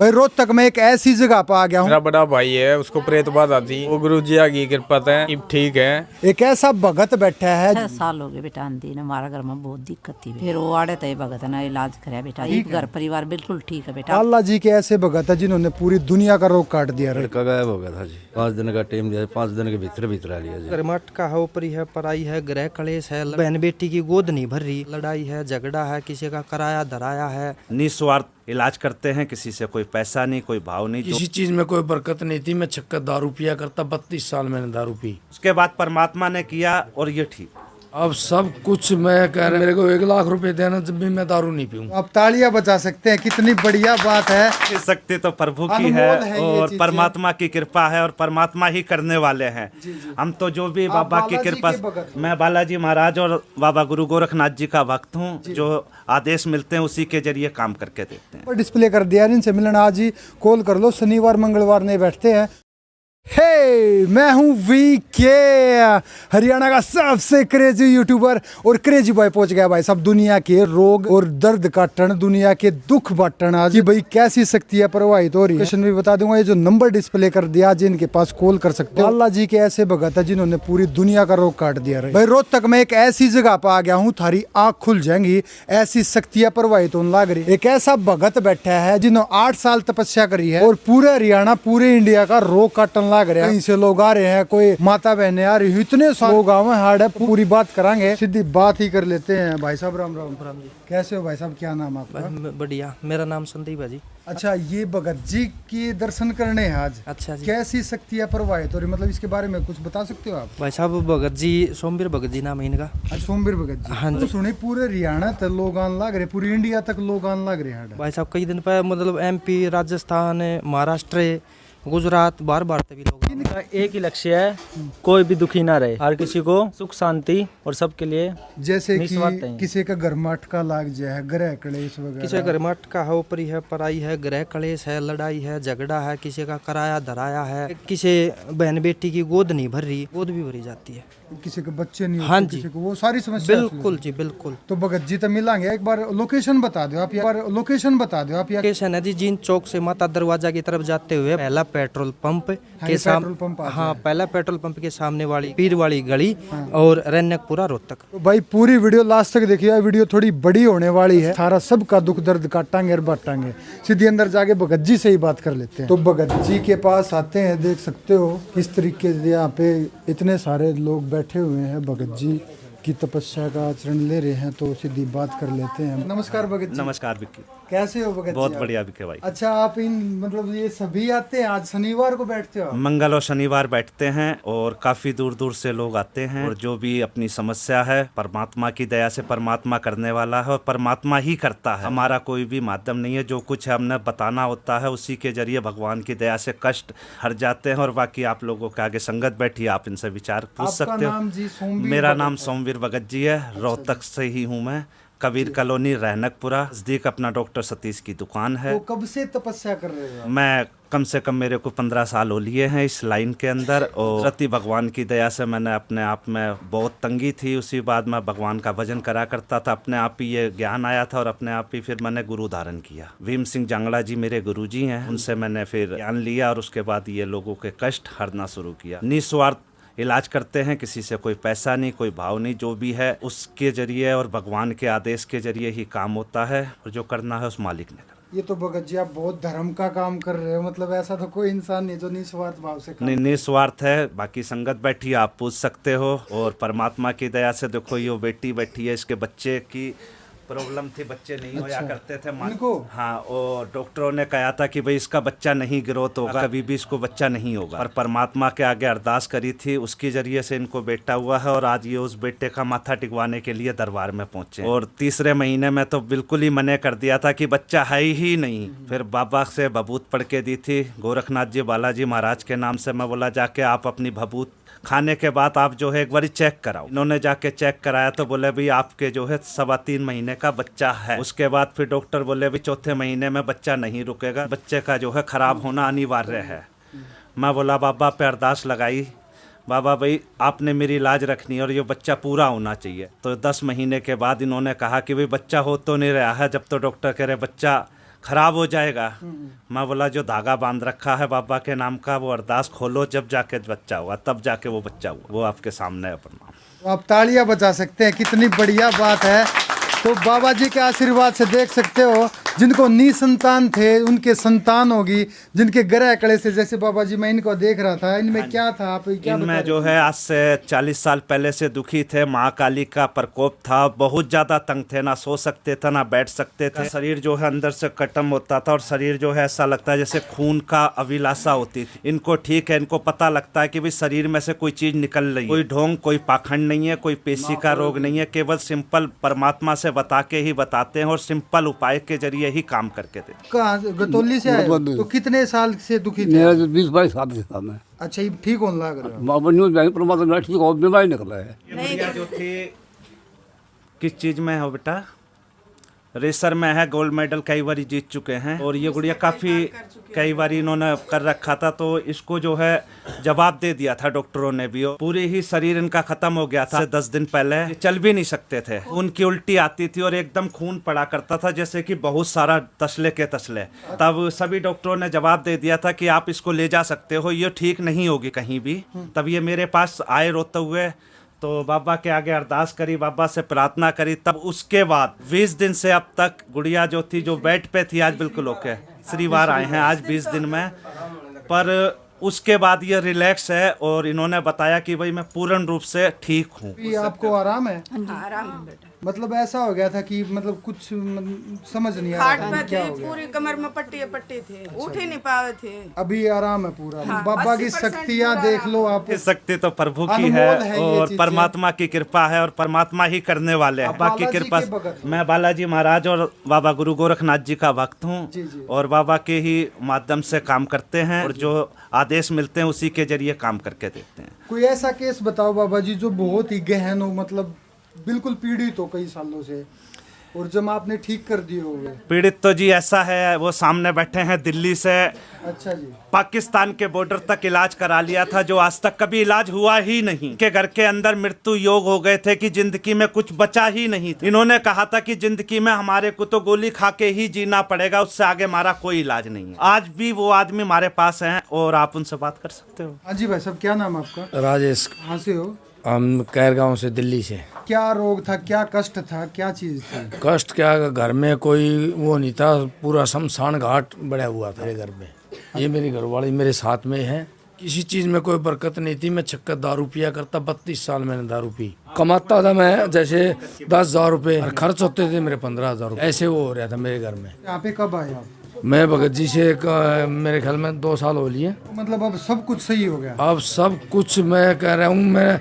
भाई रोहतक में एक ऐसी जगह पर आ गया हूँ। मेरा बड़ा भाई है, उसको प्रेत बाधा थी, वो गुरुजी की कृपा है अब ठीक है। एक ऐसा भगत बैठा है। 6 साल हो गए बेटा आंधी ने, हमारा घर में बहुत दिक्कत थी, फिर वो आड़े तय भगत ना इलाज करे बेटा, ये घर परिवार बिल्कुल ठीक है बेटा। अल्लाह जी के ऐसे भगत है जिन्होंने पूरी दुनिया का रोग काट दिया। लड़का गायब हो गया था जी, 5 दिन का टाइम दिया, 5 दिन के भीतर आ लिया जी। घर मटका है, ऊपरी है, पराई है, ग्रह कलेश है, बहन बेटी की गोद नहीं भर रही, लड़ाई है, झगड़ा है, किसी का कराया धराया है। निस्वार्थ इलाज करते हैं, किसी से कोई पैसा नहीं, कोई भाव नहीं। किसी चीज में कोई बरकत नहीं थी। मैं छक्कर दारू पिया करता, 32 साल मैंने दारू पी। उसके बाद परमात्मा ने किया और ये ठीक। अब सब कुछ मैं कह रहा, मेरे को 1 लाख रुपए देना जब भी मैं दारू नहीं पीऊँ। आप तालियां बजा सकते हैं, कितनी बढ़िया बात है। ये शक्ति तो प्रभु की है और परमात्मा की कृपा है और परमात्मा ही करने वाले हैं। हम तो जो भी बाबा की कृपा, मैं बालाजी महाराज और बाबा गुरु गोरखनाथ जी का भक्त हूँ, जो आदेश मिलते हैं उसी के जरिए काम करके देते हैं। डिस्प्ले कर दिया, इनसे मिलना आज ही कॉल कर लो, शनिवार मंगलवार नहीं बैठते हैं। हे मैं हूं वीके, हरियाणा का सबसे क्रेजी यूट्यूबर और क्रेजी बॉय पहुंच गया भाई सब दुनिया के रोग और दर्द काटन, दुनिया के दुख बांटन। आज भाई कैसी शक्ति है प्रवाहित हो रही है, क्वेश्चन भी बता दूंगा। ये जो नंबर डिस्प्ले कर दिया, आज इनके पास कॉल कर सकते हो। अल्लाह जी के ऐसे भगत है जिन्होंने पूरी दुनिया का रोग काट दिया। भाई रोहतक में एक ऐसी जगह पर आ गया हूँ, थारी आंख खुल जाएंगी, ऐसी शक्तियां प्रवाहित होने लग रही। एक ऐसा भगत बैठा है जिन्होंने 8 साल तपस्या करी है और पूरे हरियाणा पूरे इंडिया का रोग काटन लग रहे हैं। कहीं से लोग आ रहे हैं, कोई माता बहने आ रही, इतने सारे लोग आवे हार्ड है। पूरी बात करांगे, सीधी बात ही कर लेते हैं। भाई साहब राम राम। जी। कैसे हो भाई साहब, क्या नाम आपका? बढ़िया, मेरा नाम संदीप है जी। अच्छा, ये भगत जी के दर्शन करने हैं आज। अच्छा जी। कैसी शक्तियाँ प्रवाहित हो रही, मतलब इसके बारे में कुछ बता सकते हो आप? भाई साहब भगत जी, सोमवीर भगत जी नाम है इनका। सोमवीर भगत जी। हाँ जी। तो सुने पूरे हरियाणा तक लोग आने लग रहे, पूरी इंडिया तक लोग आने लग रहे हैं। भाई साहब कई दिन पहले मतलब MP, राजस्थान, महाराष्ट्र, गुजरात, बार तभी लोग। इनका एक ही लक्ष्य है, कोई भी दुखी ना रहे, हर किसी को सुख शांति और सबके लिए जैसे कि किसी का घर में अटका लग जाए, ग्रह कलेश वगैरह। किसी का घर में अटका है, ऊपरी है, पराई है, ग्रह कलेश है, लड़ाई है, झगड़ा है, किसी का कराया धराया है, किसी बहन बेटी की गोद नहीं भर रही, गोद भी भरी जाती है, किसी के बच्चे नहीं हाँ होते, जी, किसी को, वो सारी समस्या। बिल्कुल जी बिल्कुल। तो भगत जी तो मिलेंगे, एक बार लोकेशन बता दो आप। लोकेशन बता दो आप। लोकेशन है जी जींद चौक से माता दरवाजा की तरफ जाते हुए पहला पेट्रोल पंप के सामने, हाँ पहला पेट्रोल पंप के सामने वाली पीर वाली गली और रैनकपुरा रोहतक। तो भाई पूरी वीडियो लास्ट तक देखिए, वीडियो थोड़ी बड़ी होने वाली है। सारा सबका दुख दर्द काटांगे और बांटांगे। सीधी अंदर जाके भगत जी से ही बात कर लेते हैं। तो भगत जी के पास आते हैं, देख सकते हो किस तरीके से यहाँ पे इतने सारे लोग बैठे हुए हैं, भगत जी की तपस्या का आचरण ले रहे हैं। तो सीधी बात कर लेते हैं। नमस्कार भगत जी। नमस्कार विक्की, कैसे हो भगत जी? बहुत बढ़िया विक्की भाई। अच्छा, आप इन मतलब ये सभी आते हैं, आज शनिवार को बैठते हो? मंगल और शनिवार बैठते हैं और काफी दूर दूर से लोग आते हैं और जो भी अपनी समस्या है, परमात्मा की दया से परमात्मा करने वाला है और परमात्मा ही करता है। हमारा कोई भी माध्यम नहीं है, जो कुछ है हमने बताना होता है, उसी के जरिए भगवान की दया से कष्ट हट जाते हैं। और बाकी आप लोगों के आगे संगत बैठी, आप इनसे विचार पूछ सकते हो। मेरा नाम सोमवीर भगत जी है, रोहतक से ही हूँ मैं, कबीर कॉलोनी, रैनकपुरा, नजदीक अपना डॉक्टर सतीश की दुकान है। तो कब से तपस्या कर रहे हो? मैं कम से कम मेरे को 15 साल हो लिए हैं इस लाइन के अंदर और सती भगवान की दया से मैंने अपने आप में बहुत तंगी थी, उसी बाद मैं भगवान का भजन करा करता था। अपने आप ही ये ज्ञान आया था और अपने आप ही फिर मैंने गुरु धारण किया। भीम सिंह जांगड़ा जी मेरे गुरुजी हैं, उनसे मैंने फिर ज्ञान लिया और उसके बाद ये लोगों के कष्ट हरना शुरू किया। निस्वार्थ इलाज करते हैं, किसी से कोई पैसा नहीं, कोई भाव नहीं, जो भी है उसके जरिए और भगवान के आदेश के जरिए ही काम होता है और जो करना है उस मालिक ने करना। ये तो भगत जी आप बहुत धर्म का काम कर रहे हो, मतलब ऐसा तो कोई इंसान नहीं जो निस्वार्थ भाव से काम। नहीं, निस्वार्थ है। बाकी संगत बैठी, आप पूछ सकते हो। और परमात्मा की दया से देखो, ये बेटी बैठी है, इसके बच्चे की प्रॉब्लम थी, बच्चे नहीं होया करते थे को? हाँ, और डॉक्टरों ने कहा था कि भाई इसका बच्चा नहीं ग्रोथ होगा, कभी भी इसको बच्चा नहीं होगा। और परमात्मा के आगे अरदास करी थी, उसके जरिए से इनको बेटा हुआ है और आज ये उस बेटे का माथा टिकवाने के लिए दरबार में पहुंचे। और तीसरे महीने में तो बिल्कुल ही मना कर दिया था कि बच्चा है ही नहीं। फिर बाबा से भभूत पढ़ के दी थी, गोरखनाथ जी बालाजी महाराज के नाम से। मैं बोला जाके आप अपनी भभूत खाने के बाद आप जो है एक बार चेक कराओ। इन्होंने जाके चेक कराया तो बोले भाई आपके जो है 3.25 महीने का बच्चा है। उसके बाद फिर डॉक्टर बोले भाई 4थे महीने में बच्चा नहीं रुकेगा, बच्चे का जो है खराब होना अनिवार्य है। मैं बोला बाबा पे अरदास लगाई, बाबा भाई आपने मेरी इलाज रखनी है और ये बच्चा पूरा होना चाहिए। तो 10 महीने के बाद इन्होंने कहा कि भाई बच्चा हो तो नहीं रहा है, जब तो डॉक्टर कह रहे बच्चा खराब हो जाएगा। मैं बोला जो धागा बांध रखा है बाबा के नाम का वो अरदास खोलो, जब जाके बच्चा हुआ तब जाके वो बच्चा हुआ। वो आपके सामने है प्रमाण। तो आप तालियां बजा सकते हैं, कितनी बढ़िया बात है। तो बाबा जी के आशीर्वाद से देख सकते हो, जिनको निसंतान थे उनके संतान होगी, जिनके ग्रह कले से, जैसे बाबा जी मैं इनको देख रहा था, इनमें क्या था, आप क्या बता इनमें जो है आज से 40 साल पहले से दुखी थे, महाकाली का प्रकोप था, बहुत ज्यादा तंग थे, ना सो सकते थे ना बैठ सकते थे, शरीर जो है अंदर से खत्म होता था और शरीर जो है ऐसा लगता है जैसे खून का अभिलाषा होती थी। इनको ठीक है, इनको पता लगता है कि भाई शरीर में से कोई चीज निकल रही है, कोई ढोंग कोई पाखंड नहीं है, कोई पेशी का रोग नहीं है, केवल सिंपल परमात्मा से बता के ही बताते हैं और सिंपल उपाय के जरिए ही काम करके देते। कहाँ गतौली से आए हो? तो कितने साल से दुखी थे? मेरा 20-22 साल से था मैं। अच्छा, ये ठीक होने लग रहा है? बाबा न्यूज बैंक परमात्मा ठीक हो, बीमारी निकला है। गुड़िया जो थी किस चीज में हो बेटा? रेसर में है, गोल्ड मेडल कई बार जीत चुके हैं और ये गुड़िया काफ़ी कई बार इन्होंने कर रखा था, तो इसको जो है जवाब दे दिया था डॉक्टरों ने भी। पूरे ही शरीर इनका खत्म हो गया था 10 दिन पहले, ये चल भी नहीं सकते थे, उनकी उल्टी आती थी और एकदम खून पड़ा करता था जैसे कि बहुत सारा तसले के तसले। तब सभी डॉक्टरों ने जवाब दे दिया था कि आप इसको ले जा सकते हो, ये ठीक नहीं होगी कहीं भी। तब ये मेरे पास आए रोते हुए, तो बाबा के आगे अरदास करी, बाबा से प्रार्थना करी। तब उसके बाद 20 दिन से अब तक गुड़िया जो थी, जो बेड पे थी, आज बिल्कुल ओके, श्रीवार आए हैं आज 20 दिन में। पर उसके बाद ये रिलैक्स है और इन्होंने बताया कि भाई मैं पूर्ण रूप से ठीक हूँ। ये आपको आराम है? आराम है बेटा। मतलब ऐसा हो गया था कि मतलब कुछ समझ नहीं आ खाट रहा पे था क्या थे, हो गया? पूरी कमर में पट्टी थे, उठ ही नहीं पाए थे। अभी आराम है पूरा? हाँ, बाबा की 80% शक्तियाँ पूरा देख लो आप। ये शक्ति तो प्रभु की अनमोल है है ये और चीज़ें। परमात्मा की कृपा है और परमात्मा ही करने वाले हैं। आप बाकी बालाजी कृपा के भगत हो? मैं बालाजी महाराज और बाबा गुरु गोरखनाथ जी का भक्त हूँ जी, जी। और बाबा के ही माध्यम से काम करते हैं और जो आदेश मिलते हैं उसी के जरिए काम करके देते हैं। कोई ऐसा केस बताओ बाबा जी जो बहुत ही गहन हो, मतलब बिल्कुल पीड़ित हो कई सालों से, और जब आपने ठीक कर दिए हो? पीड़ित तो जी ऐसा है, वो सामने बैठे हैं दिल्ली से, अच्छा जी। पाकिस्तान के बॉर्डर तक इलाज करा लिया था, जो आज तक कभी इलाज हुआ ही नहीं। के घर के अंदर मृत्यु योग हो गए थे कि जिंदगी में कुछ बचा ही नहीं था। इन्होंने कहा था कि जिंदगी में हमारे को तो गोली खा के ही जीना पड़ेगा, उससे आगे हमारा कोई इलाज नहीं है। आज भी वो आदमी हमारे पास हैं और आप उनसे बात कर सकते हो। हाँ जी भाई साहब, क्या नाम आपका? राजेश, कहाँ से हो? हम कैरगांव से, दिल्ली से। क्या रोग था, क्या कष्ट था, क्या चीज थी? कष्ट क्या, घर में कोई वो नहीं था, पूरा शमशान घाट बढ़ा हुआ था मेरे घर में। ये मेरी घरवाली मेरे साथ में है, किसी चीज में कोई बरकत नहीं थी। मैं छक्कर दारू पिया करता, 32 साल मैंने दारू पी। कमाता था मैं जैसे 10,000 रुपये, खर्च होते थे मेरे 15,000 रुपये, ऐसे वो हो रहा था मेरे घर में। यहाँ पे कब आए आप? मैं भगत जी से मेरे ख्याल में 2 साल हो लिए। मतलब अब सब कुछ सही हो गया? अब सब कुछ, मैं कह रहा हूँ, मैं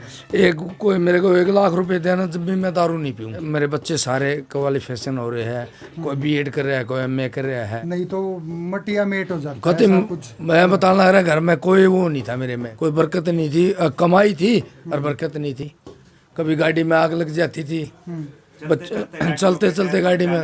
मेरे को 1 लाख रुपए देना जब भी मैं दारू नहीं पीऊँ। मेरे बच्चे सारे क्वालिफिकेशन हो रहे हैं, कोई बीएड कर रहा है, कोई एमए कर रहा है। नहीं तो मटिया मेट हो जाता है, खत्म। ऐसा कुछ? मैं बताना रहा, घर में कोई वो नहीं था, मेरे में कोई बरकत नहीं थी। कमाई थी और बरकत नहीं थी। कभी गाड़ी में आग लग जाती थी, बच्चे चलते चलते गाड़ी में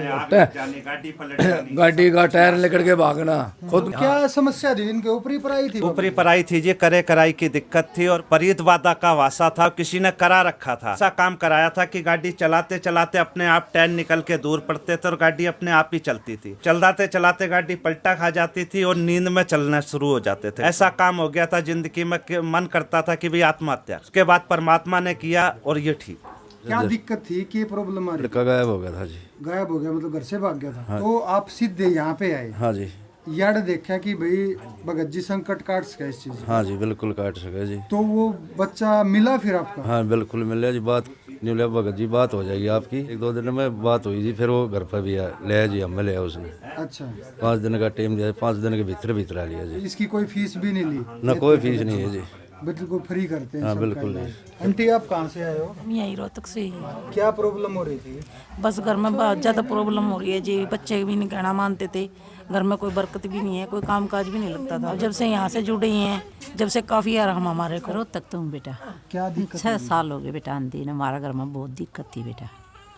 गाड़ी का टायर लेकर के भागना खुद। क्या समस्या थी इनके? ऊपरी पराई थी? ऊपरी पराई थी जी, करे कराई की दिक्कत थी और परितवादा का वासा था, किसी ने करा रखा था। ऐसा काम कराया था कि गाड़ी चलाते चलाते अपने आप टैन निकल के दूर पड़ते थे और गाड़ी अपने आप ही चलती थी। चलाते चलाते गाड़ी पलटा खा जाती थी और नींद में चलना शुरू हो जाते थे। ऐसा काम हो गया था जिंदगी में, मन करता था कि भाई आत्महत्या। उसके बाद परमात्मा ने किया और ये ठीक। क्या दिक्कत थी, क्या प्रॉब्लम आ रही? लड़का गायब हो गया था जी। गायब हो गया मतलब घर से भाग गया था? हाँ। तो आप सीधे यहाँ पे आए? हाँ जी। यार देखा कि भाई भगत जी संकट काट सके इस चीज? हाँ जी, बिल्कुल काट सके जी। तो वो बच्चा मिला फिर आपका? हाँ बिल्कुल मिला जी। बात नहीं लिया भगत जी, बात हो जाएगी आपकी। 1-2 दिन में बात हुई जी, फिर वो घर पर भी ले जी, हमें लिया उसने। अच्छा, 5 दिन का टाइम दिया, 5 दिन के भीतर आ लिया जी। इसकी कोई फीस भी नहीं ली? ना कोई फीस नहीं है जी, बिल्कुल फ्री करते हैं। हाँ सबका बिल्कुल इलाज। जी। आंटी आप कहाँ से आए हो? हम यहीं रोहतक से ही। क्या प्रॉब्लम हो रही थी? बस घर में बहुत ज़्यादा प्रॉब्लम हो रही है जी। बच्चे भी नहीं कहना मानते थे, घर में कोई बरकत भी नहीं है, कोई काम काज भी नहीं लगता था। जब से यहाँ से जुड़े हैं, जब से काफ़ी आराम हमारे को। रोहतक तो हूँ बेटा, क्या दिक्कत? 6 साल हो गए बेटा आंधी ने। हमारा घर में बहुत दिक्कत थी बेटा।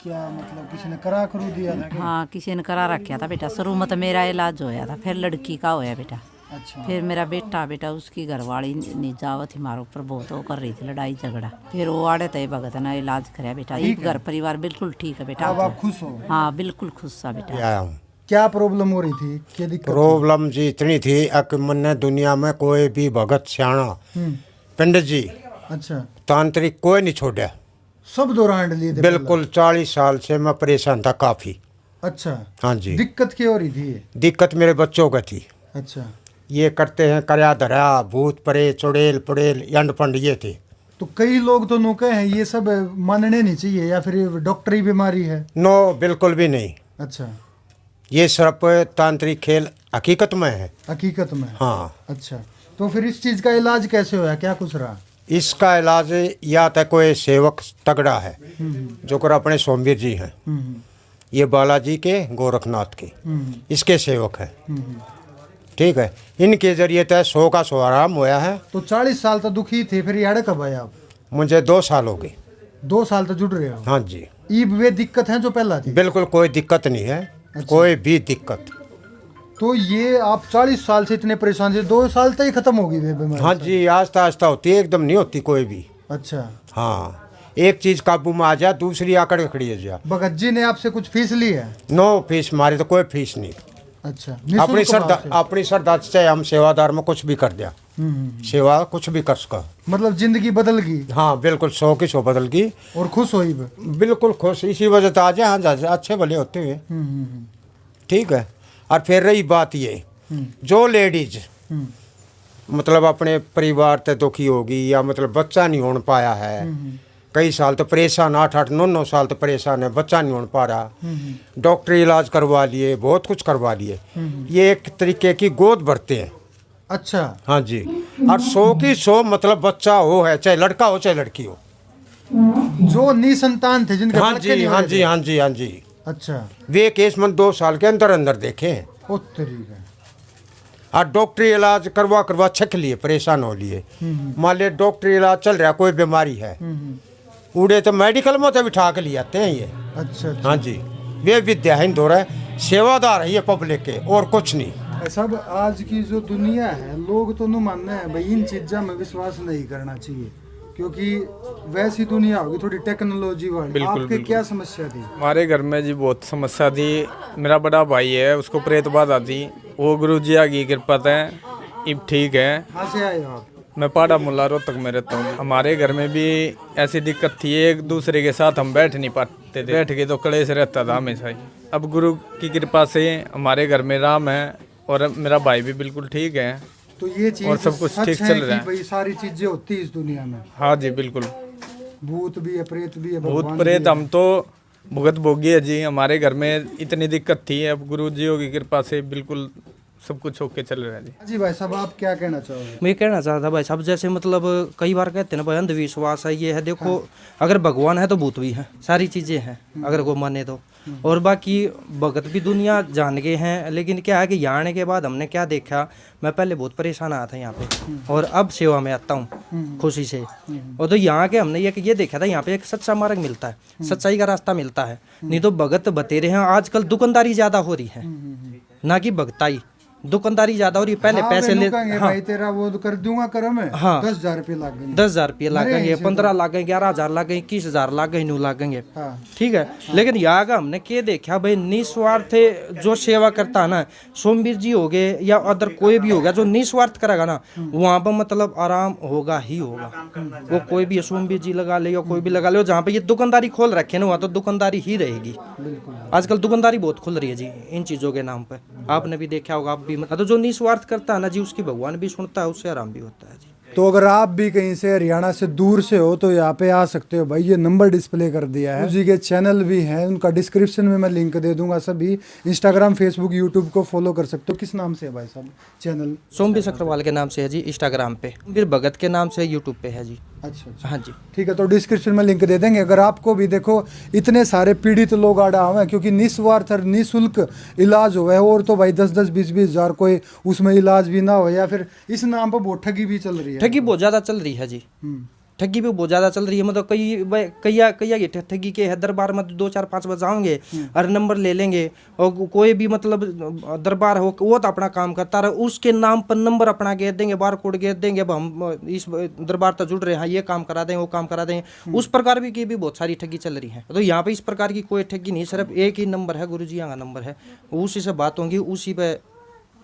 क्या मतलब किसी ने करा करू दिया था? हाँ, किसी ने करा रखा था बेटा। शुरू में तो मेरा इलाज होया था, फिर लड़की का होया बेटा। अच्छा। फिर मेरा बेटा उसकी घरवाली निजावत ही हमारे ऊपर बहुत वो कर रही थी, लड़ाई झगड़ा। फिर वो आड़े तय भगत ना इलाज कराया बेटा। ये घर परिवार बिल्कुल ठीक है बेटा। अब आप खुश हो? हाँ बिल्कुल खुश था बेटा। आया हूँ क्या प्रॉब्लम हो रही थी, क्या दिक्कत थी? प्रॉब्लम जी इतनी थी कि मन दुनिया में कोई भी भगत सियाणा पंडित जी अच्छा, तांत्रिक कोई नहीं छोड़ा। सब दौरान लिए थे बिल्कुल 40 साल से मैं परेशान था काफी। पहले? अच्छा, हाँ जी। दिक्कत क्या हो रही थी ये? दिक्कत मेरे बच्चों का थी। अच्छा, ये करते हैं करया धरा, भूत परे, चुड़ैल पुड़ैल, यंड पंड ये थे। तो कई लोग तो नुके हैं ये सब मानने नहीं चाहिए, या फिर ये डॉक्टरी बीमारी है? नो, बिल्कुल भी नहीं। अच्छा, ये सिर्फ तांत्रिक खेल हकीकत में है। हकीकत में? हाँ। अच्छा, तो फिर इस चीज का इलाज कैसे हुआ, क्या कुछ रहा? इसका इलाज या तो कोई सेवक तगड़ा है जो कर अपने सोमवीर जी हैं, ये बालाजी के, गोरखनाथ के, इसके सेवक है। ठीक है, इनके जरिए तो 100 का 100 आराम हुआ है। तो 40 साल तक दुखी थे, फिर याड़े कब आए आप? मुझे 2 साल हो गए। 2 साल तक जुड़ रहे हो? हाँ जी। ईब वे दिक्कत है जो पहला थी? बिल्कुल कोई दिक्कत नहीं है। अच्छा। कोई भी दिक्कत। तो ये आप 40 साल से इतने परेशान थे, 2 साल तक ही खत्म होगी वे बीमारी? हाँ जी, आस्ता आस्ता होती है, एकदम नहीं होती कोई भी। अच्छा, हाँ, एक चीज काबू में आ जा, दूसरी आकड़ खड़ी हो जा। भगत जी ने आपसे कुछ फीस ली है? नो फीस, मारे तो कोई फीस नहीं। अच्छा, अपनी श्रद्धा से हम सेवादार में कुछ भी कर दिया। सेवा कुछ भी कर सका, मतलब जिंदगी बदल गई? हाँ बिल्कुल, 100 की 100 बदल गई। और खुश हुई? बिल्कुल खुश, इसी वजह से आज हाँ अच्छे भले होते हुए। ठीक है। और फिर रही बात ये, जो लेडीज मतलब अपने परिवार से दुखी होगी या मतलब बच्चा नहीं होने पाया है, कई साल तो परेशान, 8-8, 9-9 साल तो परेशान है, बच्चा नहीं हो पा रहा, डॉक्टरी इलाज करवा लिए, बहुत कुछ करवा लिए, ये एक तरीके की गोद भरते हैं। अच्छा, हाँ जी। और 100 की 100 मतलब बच्चा हो है, चाहे लड़का हो चाहे लड़की हो, जो निसंतान थे जिनके हाँ जी हाँ जी हाँ जी हाँ जी। अच्छा, वे केस मन 2 साल के अंदर अंदर देखे हैं। और डॉक्टरी इलाज करवा छक लिए, परेशान हो लिए। मान लिया डॉक्टरी इलाज चल रहा, कोई बीमारी है, उड़े तो मेडिकल में तो बिठा के ले आते हैं ये। अच्छा, हाँ जी, वे विद्या हिंद हो रहा है, सेवादार है ये पब्लिक के, और कुछ नहीं। सब आज की जो दुनिया है, लोग तो नहीं मानते हैं भाई, इन चीज़ों में विश्वास नहीं करना चाहिए, क्योंकि वैसी दुनिया होगी थोड़ी टेक्नोलॉजी वाली। आपके क्या समस्या थी? हमारे घर में जी बहुत समस्या थी। मेरा बड़ा भाई है, उसको प्रेत बाधा थी, वो गुरु जी की कृपा है अब ठीक है। कहाँ से आए हो आप? मैं पाड़ा मुल्ला रोहतक में रहता हूँ। हमारे घर में भी ऐसी दिक्कत थी, एक दूसरे के साथ हम बैठ नहीं पाते थे, बैठ के तो कलेश रहता था हमेशा ही। अब गुरु की कृपा से हमारे घर में राम है और मेरा भाई भी बिल्कुल ठीक है। तो ये चीज और सब कुछ ठीक चल रहा है। भाई सारी चीजें होती है इस दुनिया में? हाँ जी बिल्कुल, भूत भी है, प्रेत भी है, भूत प्रेत हम तो भुगत भोगी है जी। हमारे घर में इतनी दिक्कत थी, अब गुरु जी की कृपा से बिल्कुल सब कुछ होके चल रहा है जी। जी भाई साहब, आप क्या कहना चाहोगे? मैं कहना चाहता था भाई साहब, जैसे मतलब कई बार कहते हैं ना भाई अंधविश्वास है, ये है, देखो अगर भगवान है तो भूत भी है, सारी चीज़ें हैं अगर वो माने तो। और बाकी भगत भी दुनिया जान गए हैं, लेकिन क्या है कि यहाँ आने के बाद हमने क्या देखा, मैं पहले बहुत परेशान आया था यहाँ पे, और अब सेवा में आता हूँ खुशी से। और तो यहाँ के हमने ये देखा था, यहाँ पे एक सच्चा मार्ग मिलता है, सच्चाई का रास्ता मिलता है। नहीं तो भगत बतेरे हैं, आजकल दुकानदारी ज़्यादा हो रही है, ना कि भगताई। दुकानदारी ज्यादा हो रही, पहले पैसे ले, हाँ, भाई तेरा वो कर दूंगा कर में, हाँ, 10,000 रुपये लागेंगे, 10,000 रुपये लागेंगे, 15 लागेंगे, 11,000 लागेंगे, 21,000 लागेंगे, 9 लागेंगे, ठीक है। लेकिन यहाँ का हमने क्या देखा भाई, निस्वार्थ जो सेवा करता है ना, सोमवीर जी हो गए या अदर कोई भी होगा, जो निस्वार्थ करेगा ना, वहाँ पर मतलब आराम होगा ही होगा। वो कोई भी सोमवीर जी लगा ले या कोई भी लगा ले, जहाँ पे ये दुकानदारी खोल रखे ना, वहाँ तो दुकानदारी ही रहेगी। आजकल दुकानदारी बहुत खुल रही है जी इन चीज़ों के नाम पर, आपने भी देखा होगा। आप भी मतलब जो निस्वार्थ करता है ना जी, उसकी भगवान भी सुनता है, उससे आराम भी होता है जी। तो अगर आप भी कहीं से हरियाणा से दूर से हो तो यहाँ पे आ सकते हो भाई, ये नंबर डिस्प्ले कर दिया है। जी के चैनल भी हैं, उनका डिस्क्रिप्शन में मैं लिंक दे दूंगा। सभी इंस्टाग्राम, फेसबुक, यूट्यूब को फॉलो कर सकते हो। किस नाम से है भाई साहब चैनल? सोमवीर सक्सेवाल के नाम से है जी इंस्टाग्राम पे, फिर भगत के नाम से यूट्यूब पे है जी। अच्छा, हाँ जी, ठीक है। तो डिस्क्रिप्शन में लिंक दे देंगे। अगर आपको भी देखो इतने सारे पीड़ित लोग आड़ा हुए हैं, क्योंकि निस्वार्थ और निःशुल्क इलाज हुआ है, और तो भाई 10-10, 20-20 हज़ार कोई उसमें इलाज भी ना हो, या फिर इस नाम पर बहुत ठगी भी चल रही है। ठगी बहुत ज़्यादा चल रही है जी। ठगी भी बहुत ज़्यादा चल रही है। मतलब कई ठगी के है, दरबार में 2-4-5 बजे जाओगे और नंबर ले लेंगे, और कोई भी मतलब दरबार हो वो तो अपना काम करता रहे, उसके नाम पर नंबर अपना घेर देंगे, बार कोड घेर देंगे, अब हम इस दरबार तक जुड़ रहे हैं, ये काम करा दें, वो काम करा दें। उस प्रकार भी की भी बहुत सारी ठगी चल रही है। तो यहाँ पे इस प्रकार की कोई ठगी नहीं, सिर्फ एक ही नंबर है, गुरु जी का नंबर है, उसी से बात होगी, उसी पे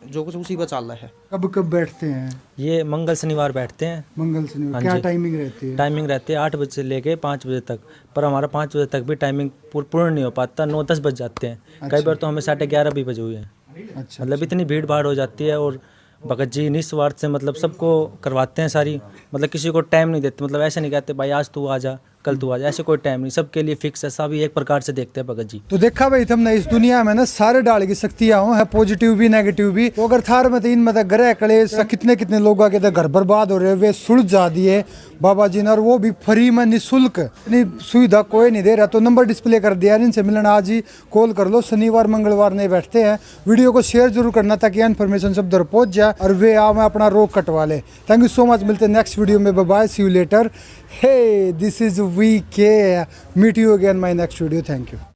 जो कुछ उसी पे चल रहा है। कब कब बैठते हैं? ये मंगल शनिवार बैठते हैं। मंगल शनिवार हाँ क्या जी। टाइमिंग रहती है? टाइमिंग रहती है 8 बजे से लेके 5 बजे तक, पर हमारा 5 बजे तक भी टाइमिंग पूर्ण नहीं हो पाता, 9-10 बज जाते हैं। कई बार तो हमें 11:30 भी बजे हुए हैं। अच्छा, मतलब इतनी भीड़ भाड़ हो जाती है, और भगत जी निस्वार्थ से मतलब सबको करवाते हैं सारी, मतलब किसी को टाइम नहीं देते, मतलब ऐसे नहीं कहते भाई आज तू आ जा, कल तू आ जा, ऐसे कोई टाइम नहीं, सबके लिए फिक्स है, सभी एक प्रकार से देखते हैं भगत जी। तो देखा भाई तुमने इस दुनिया में ना सारे डाल की शक्तियां हो, है पॉजिटिव भी नेगेटिव भी। तो अगर थार में तीन में ग्रह कलेश कितने कितने लोग आके घर बर्बाद हो रहे हैं, वे सुलझा दिए बाबा जी ने, और वो भी फ्री में निःशुल्क, इतनी सुविधा कोई नहीं दे रहा। तो नंबर डिस्प्ले कर दिया, इनसे मिलना आज ही कॉल कर लो, शनिवार मंगलवार नहीं बैठते हैं। वीडियो को शेयर जरूर करना ताकि इन्फॉर्मेशन सब दर पहुंच जाए और वे आवे अपना रोग कटवा ले। थैंक यू सो मच, मिलते हैं नेक्स्ट वीडियो में, bye bye, see you later. Hey this is VK, meet you again my next video, thank you.